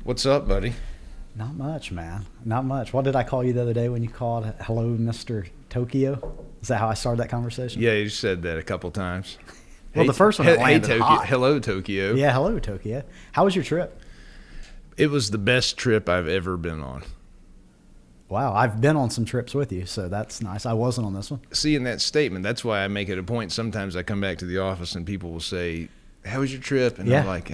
What's up, buddy? Not much, man. Not much. What did I call you the other day when you called hello, Mr. Tokyo? Is that how I started that conversation? Yeah, you said that a couple times. Well, the first one landed Tokyo. hot. Hello, Tokyo. Yeah, hello, Tokyo. How was your trip? It was the best trip I've ever been on. Wow, I've been on some trips with you, so that's nice. I wasn't on this one. See, in that statement, that's why I make it a point. Sometimes I come back to the office and people will say, how was your trip? And I'm like,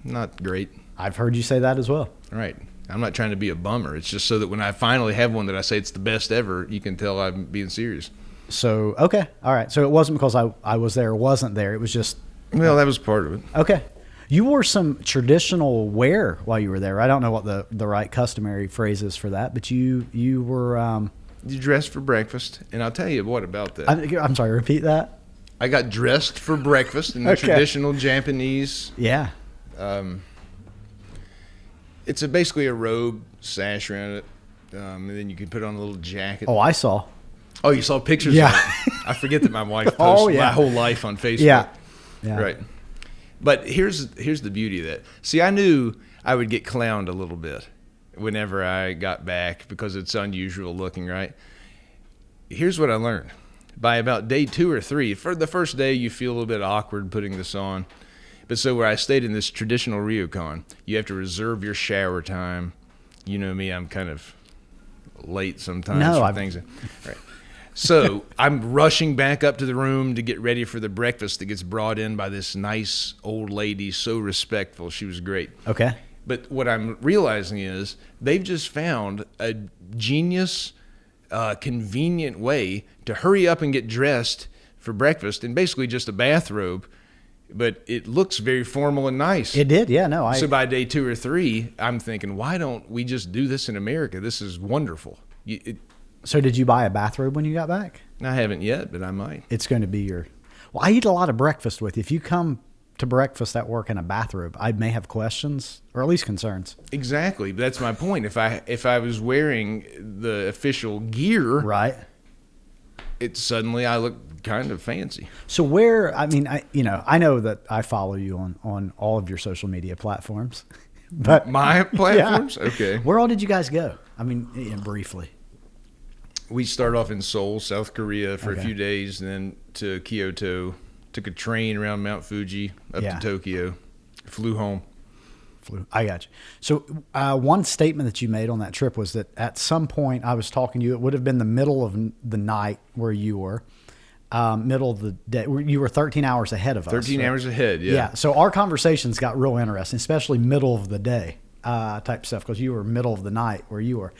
not great. I've heard you say that as well. Right. I'm not trying to be a bummer. It's just so that when I finally have one that I say it's the best ever, you can tell I'm being serious. So, okay. All right. So it wasn't because I was there or wasn't there. It was just. Well, that was part of it. Okay. You wore some traditional wear while you were there. I don't know what the right customary phrase is for that, but you were. You dressed for breakfast, and I'll tell you what about that. I'm sorry, repeat that. I got dressed for breakfast in the traditional Japanese. Yeah. It's basically a robe, sash around it, and then you can put on a little jacket. Oh, I saw. Oh, you saw pictures Yeah. of it? I forget that my wife posts my whole life on Facebook. Yeah. Right. But here's the beauty of that. See, I knew I would get clowned a little bit whenever I got back because it's unusual looking, right? Here's what I learned. By about day 2 or 3, for the first day you feel a little bit awkward putting this on. But so where I stayed in this traditional ryokan, you have to reserve your shower time. You know me, I'm kind of late sometimes for things. Right. So I'm rushing back up to the room to get ready for the breakfast that gets brought in by this nice old lady, so respectful. She was great. Okay. But what I'm realizing is they've just found a genius, convenient way to hurry up and get dressed for breakfast in basically just a bathrobe. But it looks very formal and nice. It did, yeah. No, So by day 2 or 3, I'm thinking, why don't we just do this in America? This is wonderful. So did you buy a bathrobe when you got back? I haven't yet, but I might. It's going to be your. Well, I eat a lot of breakfast with you. If you come to breakfast at work in a bathrobe, I may have questions or at least concerns. Exactly. That's my point. If I was wearing the official gear, right, suddenly I look kind of fancy. So where, I mean, I know that I follow you on all of your social media platforms, but my platforms, yeah. Okay. Where all did you guys go? I mean, briefly. We started off in Seoul, South Korea for a few days, and then to Kyoto. Took a train around Mount Fuji up to Tokyo. Flew home. I got you. So one statement that you made on that trip was that at some point I was talking to you, it would have been the middle of the night where you were, middle of the day. You were 13 hours ahead of us. 13 hours ahead, yeah. Yeah. So our conversations got real interesting, especially middle of the day type stuff, because you were middle of the night where you were.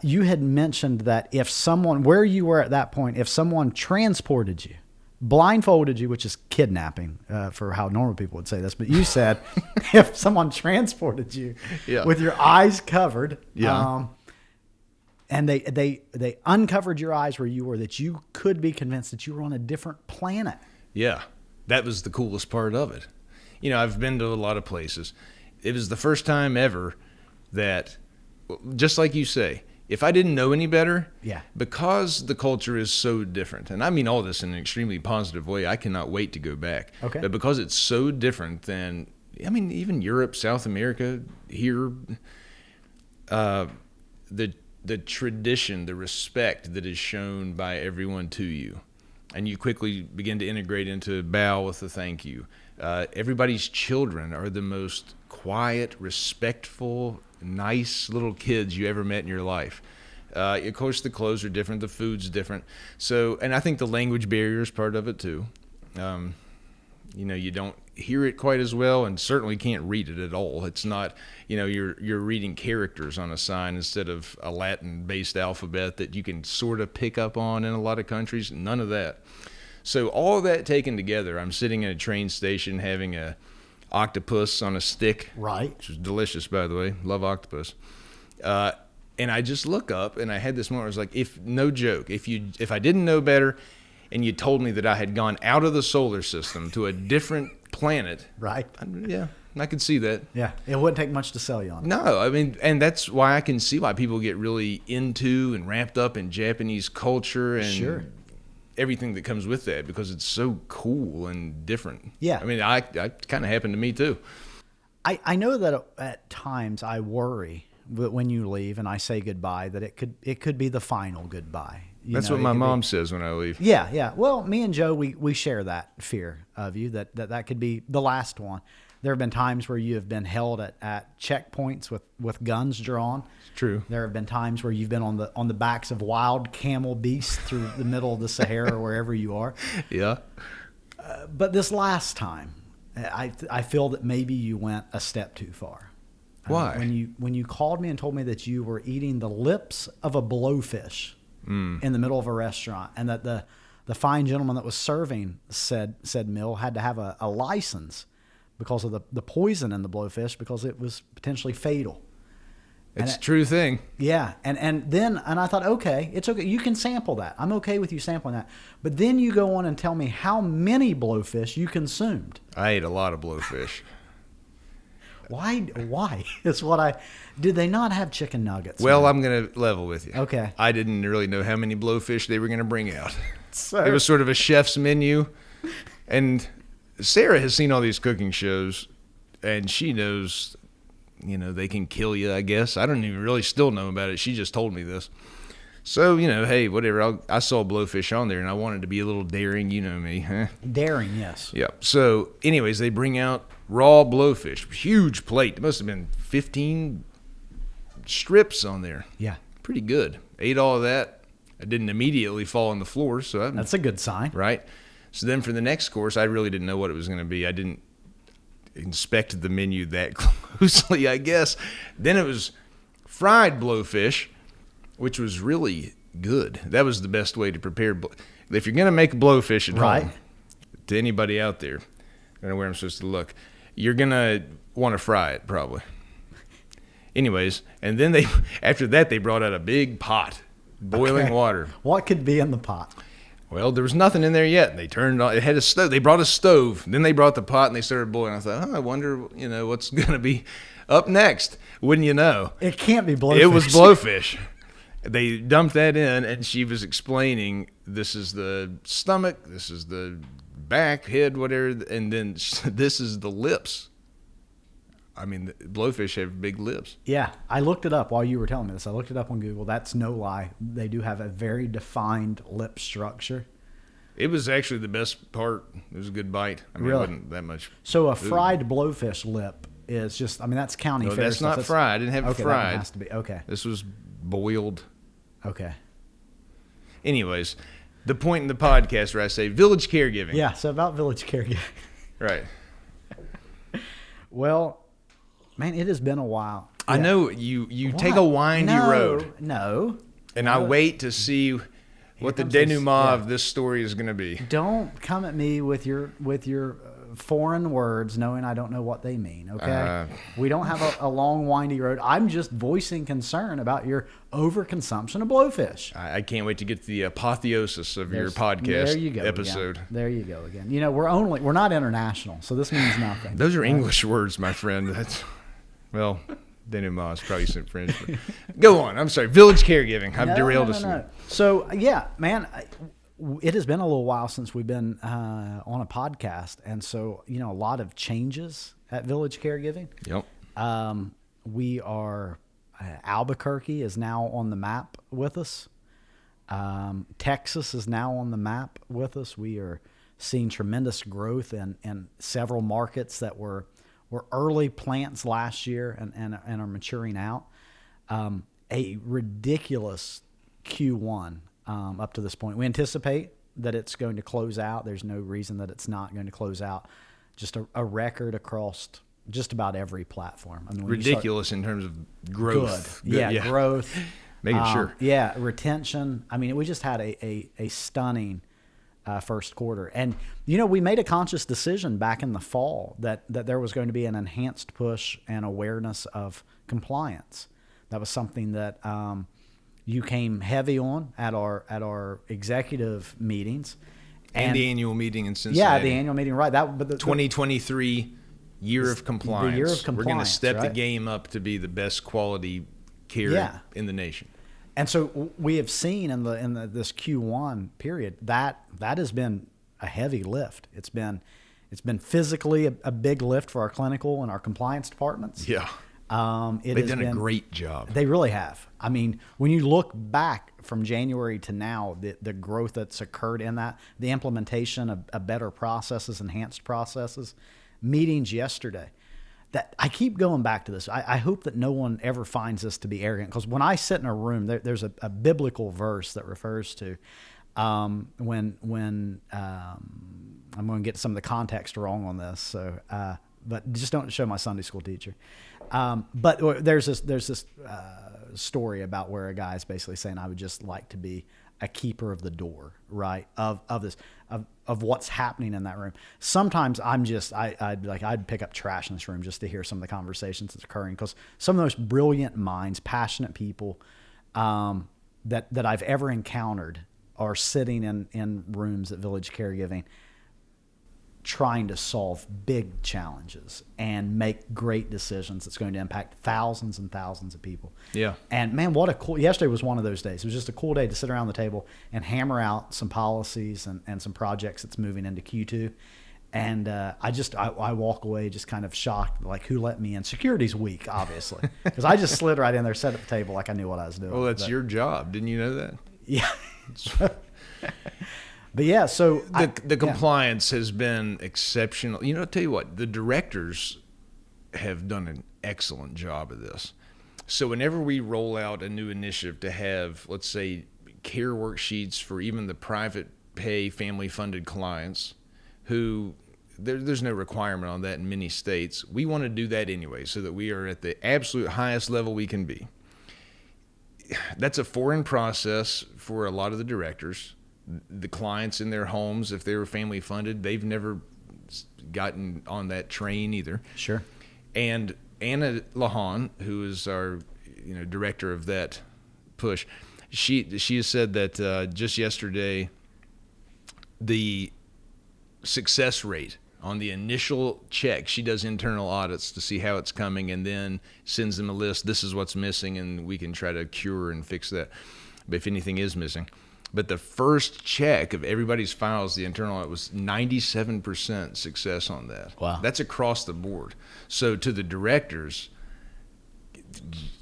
You had mentioned that if someone, where you were at that point, if someone transported you, blindfolded you, which is kidnapping for how normal people would say this, but you said if someone transported you with your eyes covered, and they uncovered your eyes where you were, that you could be convinced that you were on a different planet. Yeah, that was the coolest part of it. You know, I've been to a lot of places. It was the first time ever that, just like you say, if I didn't know any better, because the culture is so different, and I mean all this in an extremely positive way, I cannot wait to go back. Okay. But because it's so different than, I mean, even Europe, South America, here, the tradition, the respect that is shown by everyone to you, and you quickly begin to integrate into bow with a thank you. Everybody's children are the most quiet, respectful, nice little kids you ever met in your life. Of course, the clothes are different, the food's different. So, and I think the language barrier is part of it too. You don't hear it quite as well, and certainly can't read it at all. It's not, you're reading characters on a sign instead of a Latin-based alphabet that you can sort of pick up on in a lot of countries. None of that. So all of that taken together, I'm sitting in a train station having a octopus on a stick, right? Which is delicious, by the way. Love octopus. And I just look up, and I had this moment. I was like, no joke, if I didn't know better, and you told me that I had gone out of the solar system to a different planet, right? I could see that. Yeah, it wouldn't take much to sell you on it. No, I mean, and that's why I can see why people get really into and wrapped up in Japanese culture and everything that comes with that, because it's so cool and different. Yeah. I mean, I kind of happened to me too. I know that at times I worry that when you leave and I say goodbye, that it could be the final goodbye. That's what my mom says when I leave. Yeah, yeah. Well, me and Joe, we share that fear of you that could be the last one. There have been times where you have been held at checkpoints with guns drawn. It's true. There have been times where you've been on the backs of wild camel beasts through the middle of the Sahara or wherever you are. Yeah. But this last time, I feel that maybe you went a step too far. Why? When you called me and told me that you were eating the lips of a blowfish in the middle of a restaurant, and that the fine gentleman that was serving said meal had to have a license because of the poison in the blowfish, because it was potentially fatal. It's a true thing. Yeah. And then I thought, okay, it's okay. You can sample that. I'm okay with you sampling that. But then you go on and tell me how many blowfish you consumed. I ate a lot of blowfish. Why? It's did they not have chicken nuggets? Well, man? I'm going to level with you. Okay. I didn't really know how many blowfish they were going to bring out. So, It was sort of a chef's menu. And Sarah has seen all these cooking shows, and she knows, they can kill you, I guess. I don't even really still know about it. She just told me this. So, hey, whatever. I saw blowfish on there, and I wanted to be a little daring. You know me, huh? Daring, yes. Yeah. So, anyways, they bring out raw blowfish. Huge plate. There must have been 15 strips on there. Yeah. Pretty good. Ate all of that. I didn't immediately fall on the floor. So That's a good sign. Right. So then for the next course, I really didn't know what it was going to be. I didn't inspect the menu that closely, I guess. Then it was fried blowfish, which was really good. That was the best way to prepare. If you're going to make blowfish at home, to anybody out there, I don't know where I'm supposed to look, you're going to want to fry it probably. Anyways, and then after that, they brought out a big pot, boiling water. What could be in the pot? Well, there was nothing in there yet. They turned on. It had a stove. They brought a stove. Then they brought the pot and they started boiling. I thought, I wonder, what's going to be up next. Wouldn't you know? It can't be blowfish. It was blowfish. They dumped that in, and she was explaining, this is the stomach, this is the back, head, whatever, and then this is the lips. I mean, the blowfish have big lips. Yeah, I looked it up while you were telling me this. I looked it up on Google. That's no lie. They do have a very defined lip structure. It was actually the best part. It was a good bite. I mean, Really? It wasn't that much. So a fried blowfish lip is just, that's county fair That's stuff. not fried. I didn't have it okay, fried. that one has to be. Okay. This was boiled. Okay. Anyways, the point in the podcast where I say village caregiving. Yeah, so about village caregiving. Right. Well, man, it has been a while. I know you take a windy road. No. And I wait to see what the denouement of this story is going to be. Don't come at me with your foreign words knowing I don't know what they mean, okay? We don't have a long, windy road. I'm just voicing concern about your overconsumption of blowfish. I can't wait to get to the apotheosis of your podcast episode. Again. There you go again. We're not international, so this means nothing. Those are English words, my friend. Well, denouement is probably some French. But go on. I'm sorry. Village caregiving. I've derailed us. No. So, yeah, man, it has been a little while since we've been on a podcast. And so, a lot of changes at Village Caregiving. Yep. We are, Albuquerque is now on the map with us. Texas is now on the map with us. We are seeing tremendous growth in several markets that were early plants last year and are maturing out. A ridiculous Q1 up to this point. We anticipate that it's going to close out. There's no reason that it's not going to close out. Just a record across just about every platform. I mean, ridiculous in terms of growth. Good. Yeah, growth. Making sure. Yeah, retention. I mean, we just had a stunning first quarter. And, we made a conscious decision back in the fall that there was going to be an enhanced push and awareness of compliance. That was something that you came heavy on at our executive meetings. And the annual meeting in Cincinnati. Yeah, the annual meeting, right. But the 2023 year of compliance. The year of compliance. We're going to step the game up to be the best quality care in the nation. And so we have seen in this Q1 period that has been a heavy lift. It's been It's been physically a big lift for our clinical and our compliance departments. Yeah. They've done a great job. They really have. I mean, when you look back from January to now, the growth that's occurred in that, the implementation of better processes, enhanced processes, meetings yesterday, that I keep going back to this. I hope that no one ever finds this to be arrogant, because when I sit in a room, there's a biblical verse that refers to when I'm going to get some of the context wrong on this, so but just don't show my Sunday school teacher. But there's this story about where a guy is basically saying, I would just like to be a keeper of the door, right? Of what's happening in that room. Sometimes I'd pick up trash in this room just to hear some of the conversations that's occurring, because some of those brilliant minds, passionate people that I've ever encountered are sitting in rooms at Village Caregiving, trying to solve big challenges and make great decisions that's going to impact thousands and thousands of people. Yeah. And man, yesterday was one of those days. It was just a cool day to sit around the table and hammer out some policies and some projects that's moving into Q2. And I walk away just kind of shocked, like, who let me in? Security's weak, obviously, because I just slid right in there, sat at the table like I knew what I was doing. Well, that's your job. Didn't you know that? Yeah. But yeah, so the compliance has been exceptional. You know, I'll tell you what, the directors have done an excellent job of this. So whenever we roll out a new initiative to have, let's say, care worksheets for even the private pay family funded clients who there's no requirement on that in many states, we want to do that anyway so that we are at the absolute highest level we can be. That's a foreign process for a lot of the directors. The clients in their homes, if they were family funded, they've never gotten on that train either. Sure. And Anna Lahan, who is our director of that push, she has said that just yesterday the success rate on the initial check, she does internal audits to see how it's coming and then sends them a list. This is what's missing, and we can try to cure and fix that, but if anything is missing. But the first check of everybody's files, the internal audit, was 97% success on that. Wow. That's across the board. So to the directors,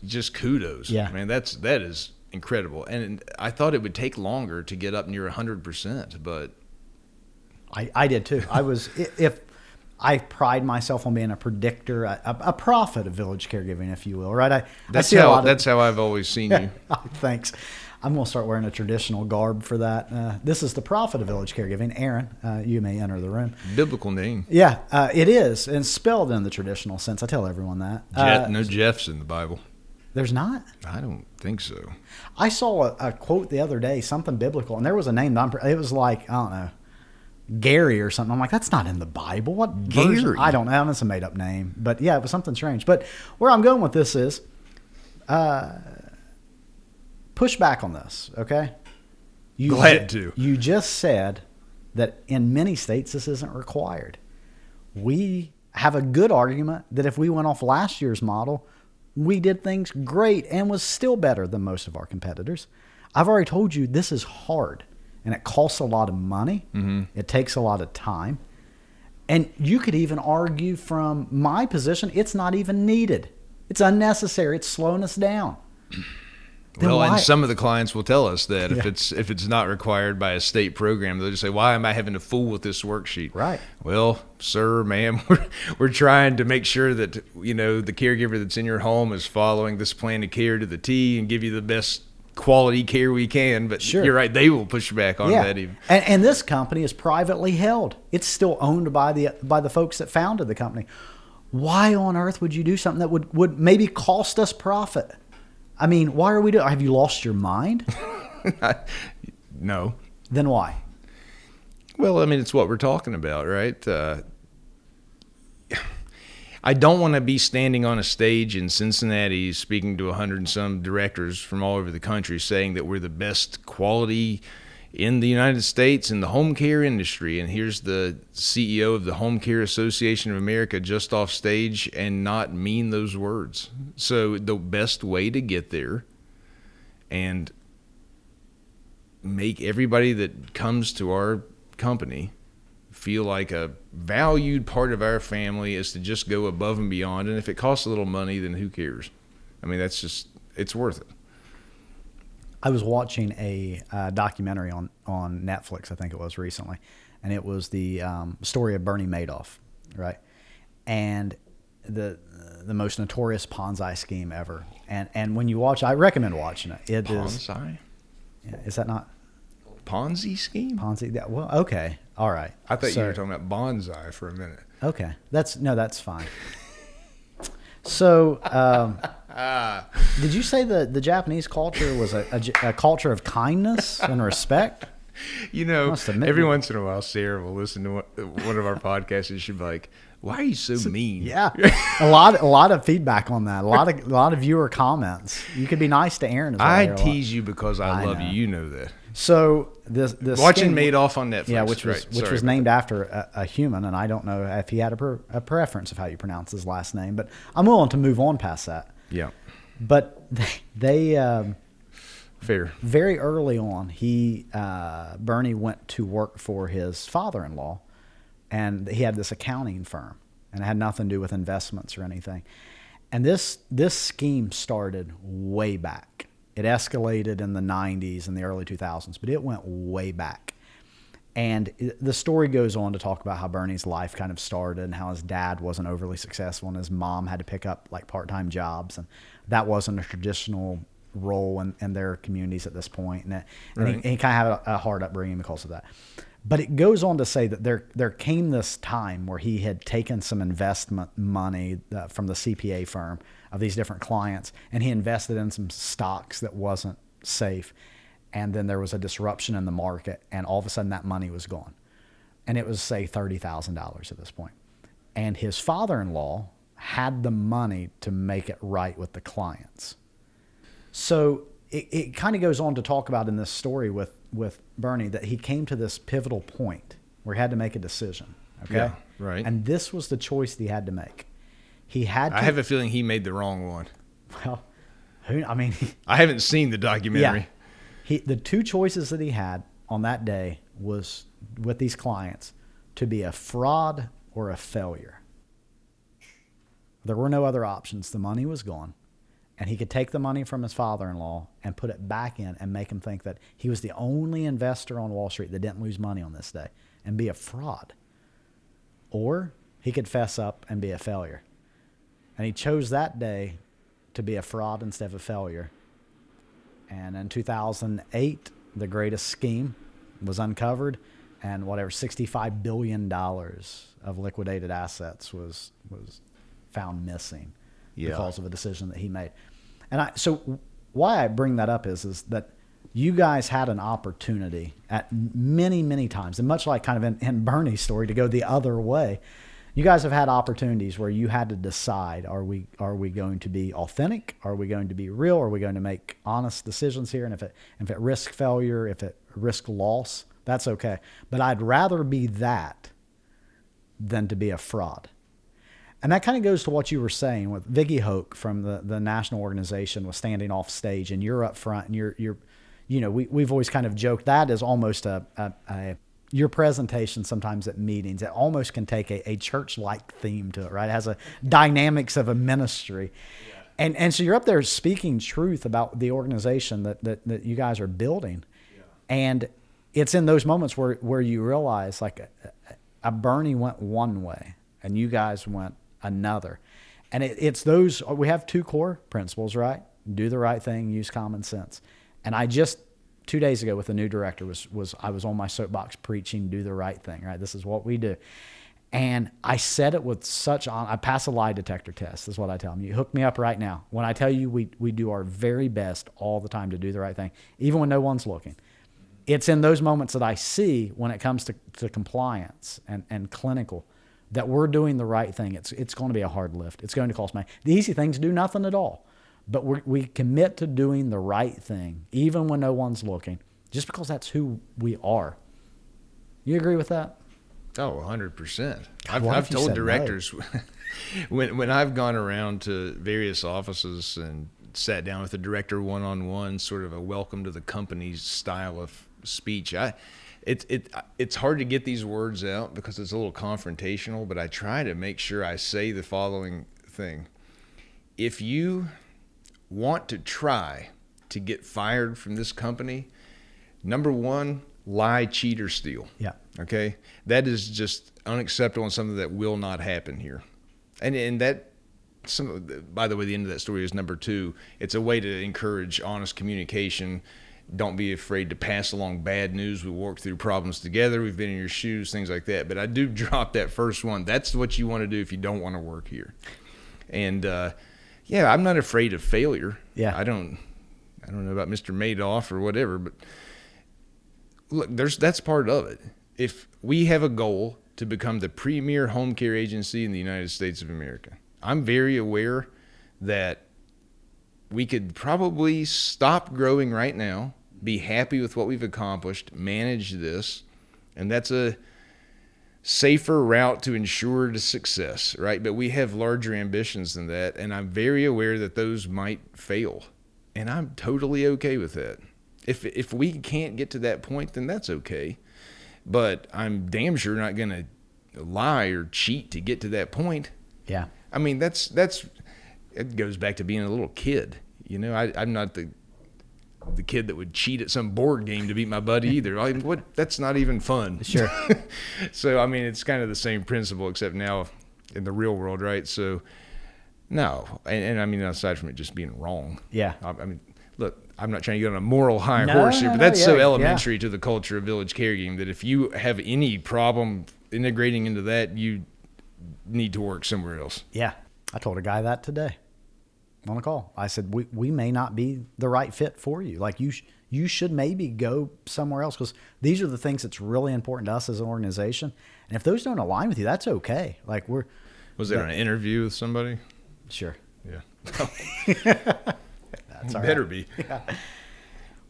just kudos. Yeah. Man, that is incredible. And I thought it would take longer to get up near 100%, but I did too. I pride myself on being a predictor, a prophet of Village Caregiving, if you will, right? That's how I've always seen you. Thanks. I'm going to start wearing a traditional garb for that. This is the prophet of Village Caregiving, Aaron. You may enter the room. Biblical name. Yeah, it is, and spelled in the traditional sense. I tell everyone that. No Jeffs in the Bible. There's not? I don't think so. I saw a quote the other day, something biblical, and there was a name. It was like, I don't know, Gary or something. I'm like, that's not in the Bible. What Gary? Version? I don't know. It's a made up name. But yeah, it was something strange. But where I'm going with this is, push back on this, okay? Glad to. You just said that in many states this isn't required. We have a good argument that if we went off last year's model, we did things great and was still better than most of our competitors. I've already told you this is hard, and it costs a lot of money. Mm-hmm. It takes a lot of time. And you could even argue from my position, it's not even needed. It's unnecessary. It's slowing us down. Well, and some of the clients will tell us that if it's not required by a state program, they'll just say, why am I having to fool with this worksheet? Right. Well, sir, ma'am, we're trying to make sure that, the caregiver that's in your home is following this plan of care to the T and give you the best quality care we can. But sure. You're right, they will push back on that even. And this company is privately held. It's still owned by the folks that founded the company. Why on earth would you do something that would maybe cost us profit? I mean, why are we doing? Have you lost your mind? No. Then why? Well, I mean, it's what we're talking about, right? I don't want to be standing on a stage in Cincinnati speaking to 100 and some directors from all over the country saying that we're the best quality in the United States in the home care industry. And here's the CEO of the Home Care Association of America just off stage and not mean those words. So the best way to get there and make everybody that comes to our company feel like a valued part of our family is to just go above and beyond. And if it costs a little money, then who cares? I mean, that's just, it's worth it. I was watching a documentary on Netflix, I think it was recently, and it was the story of Bernie Madoff, right? And the most notorious Ponzi scheme ever. And when you watch, I recommend watching it. It Ponzi? Is that not Ponzi scheme? Ponzi? Yeah, well, okay, all right. I thought you were talking about bonsai for a minute. Okay, that's fine. So, did you say the Japanese culture was a culture of kindness and respect? You know, every once in a while, Sarah will listen to one of our podcasts and she'll be like, "Why are you so mean?" Yeah, a lot of feedback on that. A lot of viewer comments. You could be nice to Aaron as well. I tease you because I love you. You know that. So this watching Madoff on Netflix, yeah, which was named after a human, and I don't know if he had a preference of how you pronounce his last name, but I'm willing to move on past that. Yeah, but they fair. Very early on, Bernie went to work for his father-in-law, and he had this accounting firm, and it had nothing to do with investments or anything. And this scheme started way back. It escalated in the 90s and the early 2000s, but it went way back. And the story goes on to talk about how Bernie's life kind of started and how his dad wasn't overly successful and his mom had to pick up like part-time jobs. And that wasn't a traditional role in their communities at this point. And he kind of had a hard upbringing because of that. But it goes on to say that there came this time where he had taken some investment money from the CPA firm of these different clients, and he invested in some stocks that wasn't safe. And then there was a disruption in the market, and all of a sudden that money was gone. And it was, say, $30,000 at this point. And his father-in-law had the money to make it right with the clients. So it kind of goes on to talk about in this story with Bernie that he came to this pivotal point where he had to make a decision. Okay. Yeah, right. And this was the choice that he had to make. I have a feeling he made the wrong one. Well, I haven't seen the documentary. Yeah. The two choices that he had on that day was with these clients to be a fraud or a failure. There were no other options. The money was gone. And he could take the money from his father-in-law and put it back in and make him think that he was the only investor on Wall Street that didn't lose money on this day and be a fraud. Or he could fess up and be a failure. And he chose that day to be a fraud instead of a failure. And in 2008, the greatest scheme was uncovered, and $65 billion of liquidated assets was found missing because of a decision that he made. And so why I bring that up is that you guys had an opportunity at many, many times, and much like kind of in Bernie's story, to go the other way. You guys have had opportunities where you had to decide, are we going to be authentic? Are we going to be real? Are we going to make honest decisions here? And if it risks failure, if it risks loss, that's okay. But I'd rather be that than to be a fraud. And that kind of goes to what you were saying with Vicky Hoke from the national organization was standing off stage, and you're up front, and we've always kind of joked that is almost your presentation sometimes at meetings. It almost can take a church-like theme to it, right? It has a dynamics of a ministry. Yeah. And so you're up there speaking truth about the organization that you guys are building. Yeah. And it's in those moments where you realize like a Bernie went one way and you guys went another. And it's those, we have two core principles, right? Do the right thing, use common sense. And I just 2 days ago with the new director I was on my soapbox preaching, do the right thing, right? This is what we do. And I said it with I pass a lie detector test, is what I tell them. You hook me up right now. When I tell you we do our very best all the time to do the right thing, even when no one's looking. It's in those moments that I see when it comes to compliance and clinical that we're doing the right thing. It's going to be a hard lift. It's going to cost money. The easy things do nothing at all. But we commit to doing the right thing, even when no one's looking, just because that's who we are. You agree with that? Oh, 100%. I've told directors when I've gone around to various offices and sat down with the director one-on-one, sort of a welcome to the company style of speech, It's hard to get these words out because it's a little confrontational, but I try to make sure I say the following thing. If you want to try to get fired from this company, number one, lie, cheat, or steal. Yeah. Okay? That is just unacceptable and something that will not happen here. And that, by the way, the end of that story is number two. It's a way to encourage honest communication. Don't be afraid to pass along bad news. We work through problems together. We've been in your shoes, things like that. But I do drop that first one. That's what you want to do if you don't want to work here. And yeah, I'm not afraid of failure. Yeah. I don't know about Mr. Madoff or whatever, but look, that's part of it. If we have a goal to become the premier home care agency in the United States of America, I'm very aware that we could probably stop growing right now, be happy with what we've accomplished, manage this, and that's a safer route to ensure the success, right? But we have larger ambitions than that, and I'm very aware that those might fail, and I'm totally okay with that. If we can't get to that point, then that's okay, but I'm damn sure not going to lie or cheat to get to that point. Yeah. I mean, that's it goes back to being a little kid. You know, I'm not the kid that would cheat at some board game to beat my buddy either. I mean, that's not even fun. Sure. So, I mean, it's kind of the same principle, except now in the real world, right? So, no. And I mean, aside from it just being wrong. Yeah. I mean, look, I'm not trying to get on a moral high horse here, but that's so elementary to the culture of village caregiving that if you have any problem integrating into that, you need to work somewhere else. Yeah. I told a guy that today on a call. I said, we may not be the right fit for you. Like you should maybe go somewhere else, because these are the things that's really important to us as an organization. And if those don't align with you, that's okay. Like Was there an interview with somebody? Sure. Yeah. That's all better right. be. Yeah.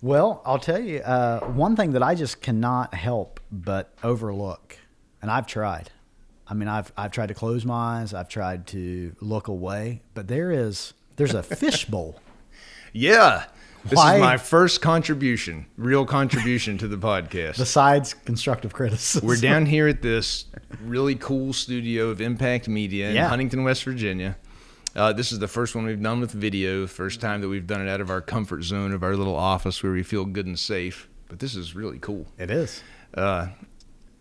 Well, I'll tell you, one thing that I just cannot help but overlook, and I've tried. I mean, I've tried to close my eyes. I've tried to look away, but there's a fishbowl. Yeah. This Why? is my first real contribution to the podcast. Besides constructive criticism. We're down here at this really cool studio of Impact Media in Huntington, West Virginia. This is the first one we've done with video, first time that we've done it out of our comfort zone of our little office where we feel good and safe. But this is really cool. It is.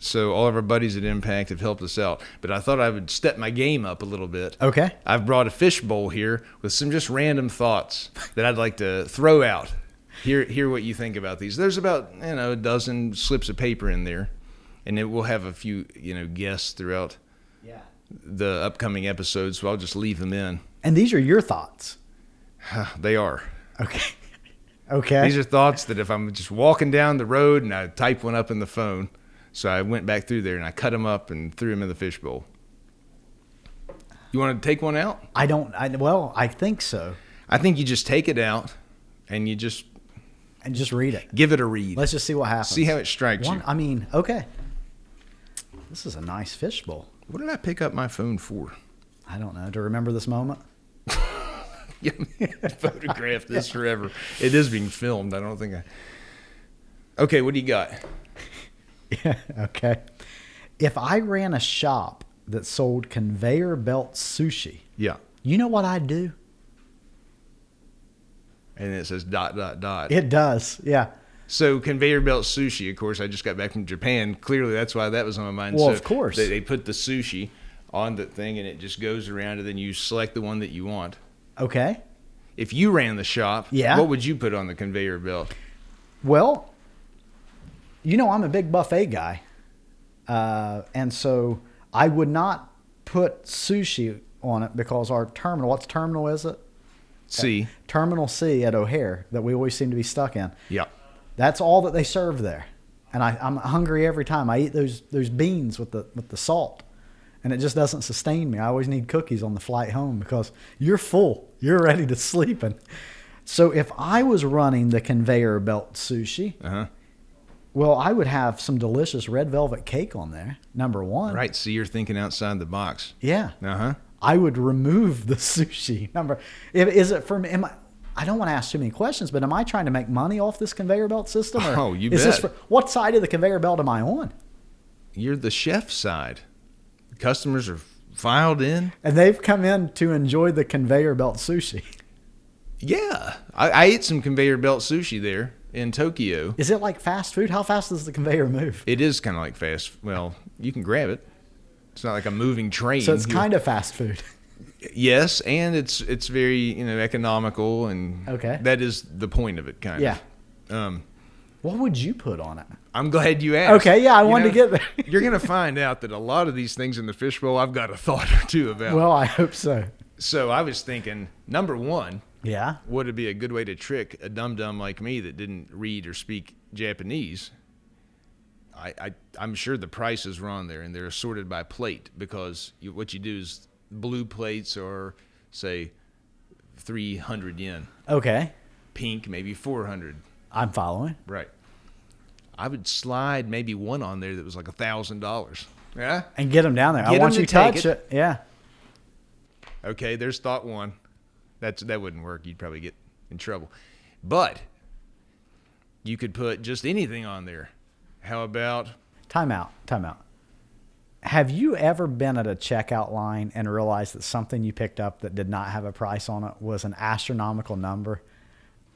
So all of our buddies at Impact have helped us out. But I thought I would step my game up a little bit. Okay. I've brought a fishbowl here with some just random thoughts that I'd like to throw out. Hear what you think about these. There's about, a dozen slips of paper in there. And it will have a few, guests throughout the upcoming episodes, so I'll just leave them in. And these are your thoughts. They are. Okay. Okay. These are thoughts that if I'm just walking down the road and I type one up in the phone, so I went back through there and I cut them up and threw them in the fishbowl. You want to take one out? I think so. I think you just take it out and you just read it. Give it a read. Let's just see what happens. See how it strikes you. I mean, okay. This is a nice fishbowl. What did I pick up my phone for? I don't know. To remember this moment? Photograph this forever. It is being filmed. I don't think Okay, what do you got? Yeah, okay. If I ran a shop that sold conveyor belt sushi, Yeah. you know what I'd do? And it says ... It does, yeah. So conveyor belt sushi, of course, I just got back from Japan. Clearly, that's why that was on my mind. Well, so of course. They put the sushi on the thing, and it just goes around, and then you select the one that you want. Okay. If you ran the shop, what would you put on the conveyor belt? Well, I'm a big buffet guy. And so I would not put sushi on it because our terminal, what terminal is it? C. Terminal C at O'Hare that we always seem to be stuck in. Yeah. That's all that they serve there. And I'm hungry every time. I eat those beans with the salt. And it just doesn't sustain me. I always need cookies on the flight home because you're full. You're ready to sleep. And so if I was running the conveyor belt sushi, well, I would have some delicious red velvet cake on there, number one. Right, so you're thinking outside the box. Yeah. Uh-huh. I would remove the sushi. Is it for me? I don't want to ask too many questions, but am I trying to make money off this conveyor belt system? Or Oh, you is this bet. what side of the conveyor belt am I on? You're the chef side. Customers are filed in. And they've come in to enjoy the conveyor belt sushi. Yeah. I ate some conveyor belt sushi there in Tokyo. Is it like fast food? How fast does the conveyor move? It is kind of like fast. Well, you can grab it. It's not like a moving train. So it's kind of fast food. Yes, and it's very, economical, and Okay. that is the point of it, kind Yeah. of. What would you put on it? I'm glad you asked. Okay, yeah, I wanted to get there. You're going to find out that a lot of these things in the fishbowl I've got a thought or two about. Well, I hope so. So I was thinking, number one, Yeah. would it be a good way to trick a dum-dum like me that didn't read or speak Japanese? I'm sure the prices were on there, and they're assorted by plate, because what you do is blue plates are, say, 300 yen. Okay. Pink, maybe 400. I'm following. Right. I would slide maybe one on there that was like $1,000. Yeah? And get them down there. Get I 'em want to you to take touch it. it. Yeah. Okay, there's thought one. That wouldn't work. You'd probably get in trouble. But you could put just anything on there. How about... Time out. Have you ever been at a checkout line and realized that something you picked up that did not have a price on it was an astronomical number,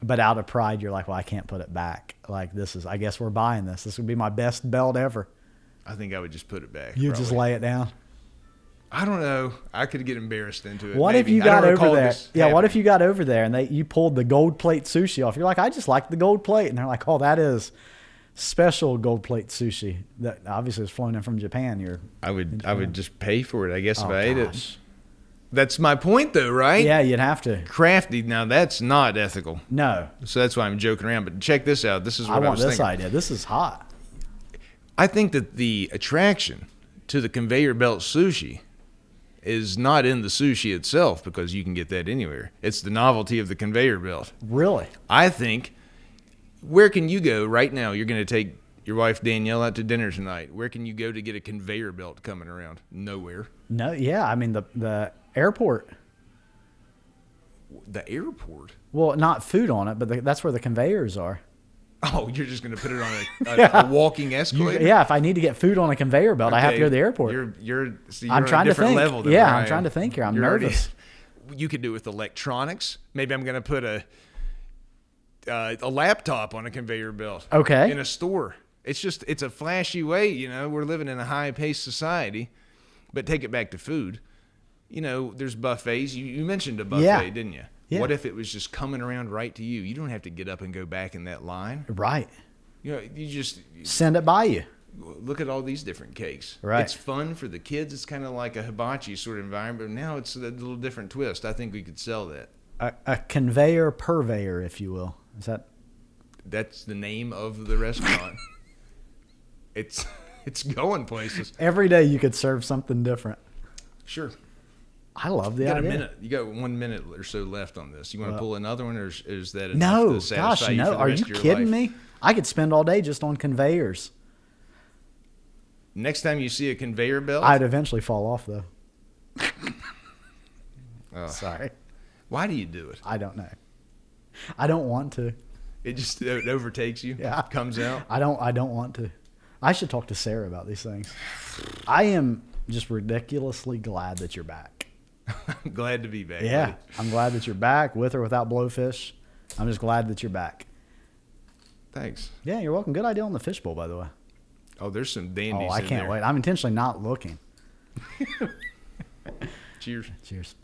but out of pride, you're like, well, I can't put it back. Like, I guess we're buying this. This would be my best belt ever. I think I would just put it back. You just lay it down. I don't know. I could get embarrassed into it. What maybe. if you I don't got over recall there? this Yeah, what happening. if you got over there and you pulled the gold plate sushi off? You're like, I just like the gold plate. And they're like, oh, that is special gold plate sushi that obviously is flown in from Japan. I would just pay for it, I guess, if Oh, I ate it. gosh. That's my point, though, right? Yeah, you'd have to. Crafty. Now, that's not ethical. No, So that's why I'm joking around. But check this out. This is what I I want was this thinking. idea. This is hot. I think that the attraction to the conveyor belt sushi is not in the sushi itself, because you can get that anywhere. It's the novelty of the conveyor belt. Really? I think, where can you go right now? You're going to take your wife Danielle out to dinner tonight. Where can you go to get a conveyor belt coming around? Nowhere. No, yeah. I mean, the airport. The airport? Well, not food on it, but that's where the conveyors are. Oh, you're just going to put it on a walking escalator? Yeah, if I need to get food on a conveyor belt, I have to go to the airport. You're I'm on trying a to different think. level than Yeah, where I'm I trying am. to think here. I'm You're already- nervous. You could do it with electronics. Maybe I'm going to put a laptop on a conveyor belt. Okay. In a store. It's a flashy way, we're living in a high-paced society. But take it back to food. There's buffets. You mentioned a buffet, Yeah. didn't you? Yeah. What if it was just coming around right to you? You don't have to get up and go back in that line. Right. You just Send it by you. look at all these different cakes. Right. It's fun for the kids. It's kind of like a hibachi sort of environment. But now it's a little different twist. I think we could sell that. A conveyor purveyor, if you will. Is that? That's the name of the restaurant. It's going places. Every day you could serve something different. Sure. I love the You got idea. a minute. You got 1 minute or so left on this. You want to pull another one, or is that enough No, to satisfy gosh, you no. for the Are rest you of your kidding life? me? I could spend all day just on conveyors. Next time you see a conveyor belt, I'd eventually fall off, though. oh, Sorry. why do you do it? I don't know. I don't want to. It overtakes you. Yeah. Comes out. I don't want to. I should talk to Sarah about these things. I am just ridiculously glad that you're back. I'm glad to be back. Yeah, buddy. I'm glad that you're back, with or without blowfish. I'm just glad that you're back. Thanks. Yeah, you're welcome. Good idea on the fishbowl, by the way. Oh, there's some dandies. Oh, I in can't there. wait. I'm intentionally not looking. Cheers. Cheers.